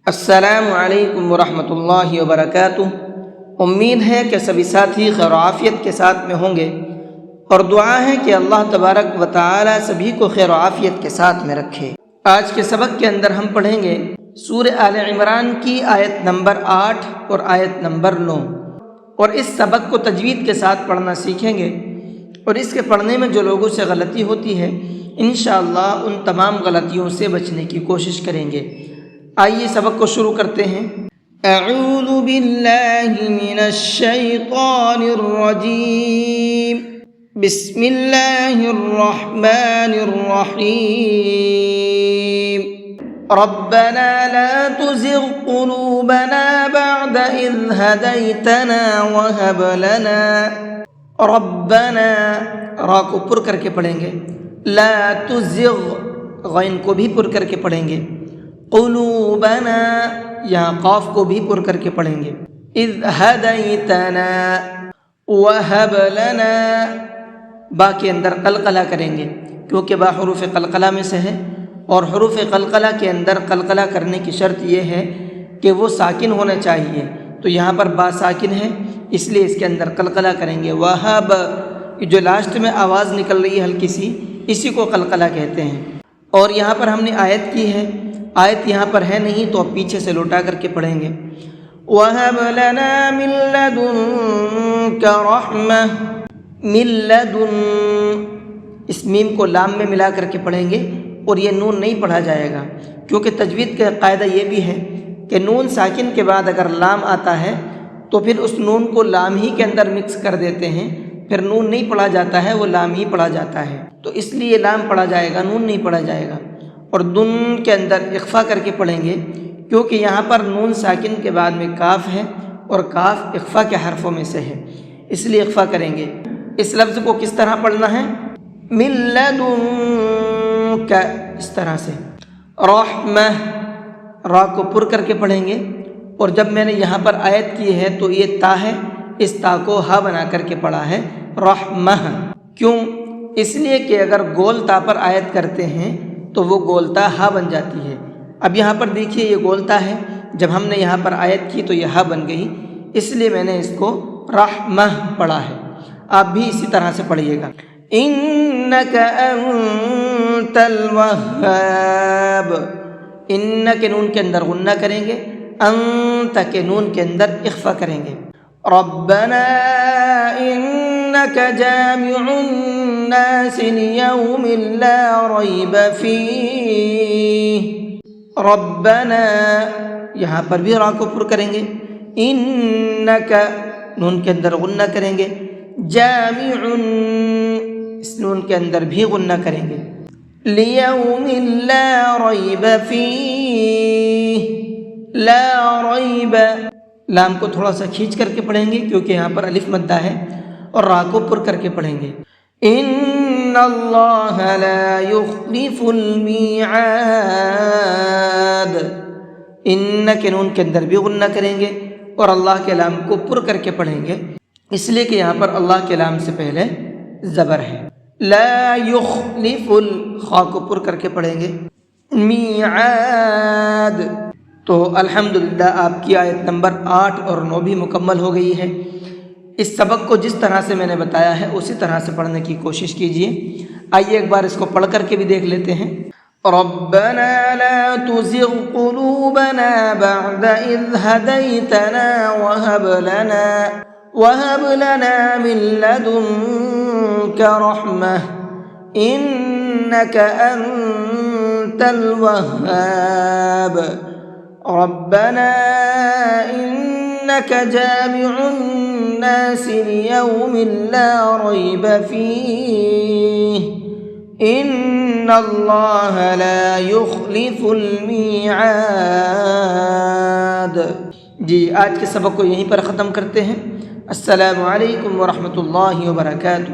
السلام علیکم ورحمۃ اللہ وبرکاتہ۔ امید ہے کہ سبھی ساتھی خیر و عافیت کے ساتھ میں ہوں گے، اور دعا ہے کہ اللہ تبارک و تعالی سبھی کو خیر و عافیت کے ساتھ میں رکھے۔ آج کے سبق کے اندر ہم پڑھیں گے سورہ آل عمران کی آیت نمبر 8 اور آیت نمبر 9، اور اس سبق کو تجوید کے ساتھ پڑھنا سیکھیں گے، اور اس کے پڑھنے میں جو لوگوں سے غلطی ہوتی ہے انشاءاللہ ان تمام غلطیوں سے بچنے کی کوشش کریں گے۔ آئیے سبق کو شروع کرتے ہیں۔ اعوذ باللہ من الشیطان الرجیم، بسم اللہ الرحمن الرحیم۔ ربنا لا تزغ قلوبنا بعد اذ ہدیتنا وہب لنا، ربنا را کو پر کر کے پڑھیں گے، لا تزغ غین کو بھی پر کر کے پڑھیں گے، قلوبنا یہاں قاف کو بھی پر کر کے پڑھیں گے، اذ ہدیتنا وہب لنا با کے اندر قلقلہ کریں گے کیونکہ با حروف قلقلہ میں سے ہے، اور حروف قلقلہ کے اندر قلقلہ کرنے کی شرط یہ ہے کہ وہ ساکن ہونا چاہیے، تو یہاں پر با ساکن ہے اس لیے اس کے اندر قلقلہ کریں گے۔ وہب جو لاسٹ میں آواز نکل رہی ہے ہلکی سی، اسی کو قلقلہ کہتے ہیں۔ اور یہاں پر ہم نے آیت کی ہے، آیت یہاں پر ہے نہیں تو اب پیچھے سے لوٹا کر کے پڑھیں گے۔ وَهَبْ لَنَا مِن لَّدُنكَ رَحْمَةً، مِن لَّدُن اس میم کو لام میں ملا کر کے پڑھیں گے، اور یہ نون نہیں پڑھا جائے گا، کیونکہ تجوید کا قاعدہ یہ بھی ہے کہ نون ساکن کے بعد اگر لام آتا ہے تو پھر اس نون کو لام ہی کے اندر مکس کر دیتے ہیں، پھر نون نہیں پڑھا جاتا ہے، وہ لام ہی پڑھا جاتا ہے، تو اس لیے لام پڑھا جائے گا، نون نہیں پڑھا جائے گا۔ اور دن کے اندر اخفا کر کے پڑھیں گے کیونکہ یہاں پر نون ساکن کے بعد میں کاف ہے، اور کاف اخفا کے حرفوں میں سے ہے، اس لیے اخفا کریں گے۔ اس لفظ کو کس طرح پڑھنا ہے؟ من لدنک اس طرح سے، رحمہ را کو پر کر کے پڑھیں گے، اور جب میں نے یہاں پر آیت کی ہے تو یہ تا ہے، اس تا کو ہا بنا کر کے پڑھا ہے رحمہ۔ کیوں؟ اس لیے کہ اگر گول تا پر آیت کرتے ہیں تو وہ گولتا ہا بن جاتی ہے۔ اب یہاں پر دیکھیے یہ گولتا ہے، جب ہم نے یہاں پر آیت کی تو یہ ہا بن گئی، اس لیے میں نے اس کو رحمہ پڑھا ہے۔ آپ بھی اسی طرح سے پڑھیے گا۔ انک انت الوہاب، ان کے نون کے اندر غنہ کریں گے، انت کے نون کے اندر اخفا کریں گے۔ ربنا انک جامع الناس لیوم لا ریب فیہ، ربنا یہاں پر بھی را کو پر کریں گے، انک نون کے اندر غنہ کریں گے، جامع اس نون کے اندر بھی غنہ کریں گے، لیوم لا ریب فیہ، لا ریب لام کو تھوڑا سا کھینچ کر کے پڑھیں گے کیونکہ یہاں پر الف مدہ ہے، اور را کو پر کر کے پڑھیں گے۔ ان اللہ لا یخلف المیعاد، ان کے نون کے اندر بھی غنہ کریں گے، اور اللہ کے لام کو پر کر کے پڑھیں گے، اس لیے کہ یہاں پر اللہ کے لام سے پہلے زبر ہے۔ لا یخلف الخا کو پر کر کے پڑھیں گے، میعاد۔ تو الحمدللہ آپ کی آیت نمبر 8 اور 9 بھی مکمل ہو گئی ہے۔ اس سبق کو جس طرح سے میں نے بتایا ہے اسی طرح سے پڑھنے کی کوشش کیجیے۔ آئیے ایک بار اس کو پڑھ کر کے بھی دیکھ لیتے ہیں۔ ربنا لا تزغ قلوبنا بعد اذ ہدیتنا وہب لنا من لدنک رحمہ انک انت الوہاب، ربنا انک جامع الناس لیوم لا ریب فیہ، ان اللہ لا یخلف المیعاد۔ جی آج کے سبق کو یہیں پر ختم کرتے ہیں۔ السلام علیکم ورحمۃ اللہ وبرکاتہ۔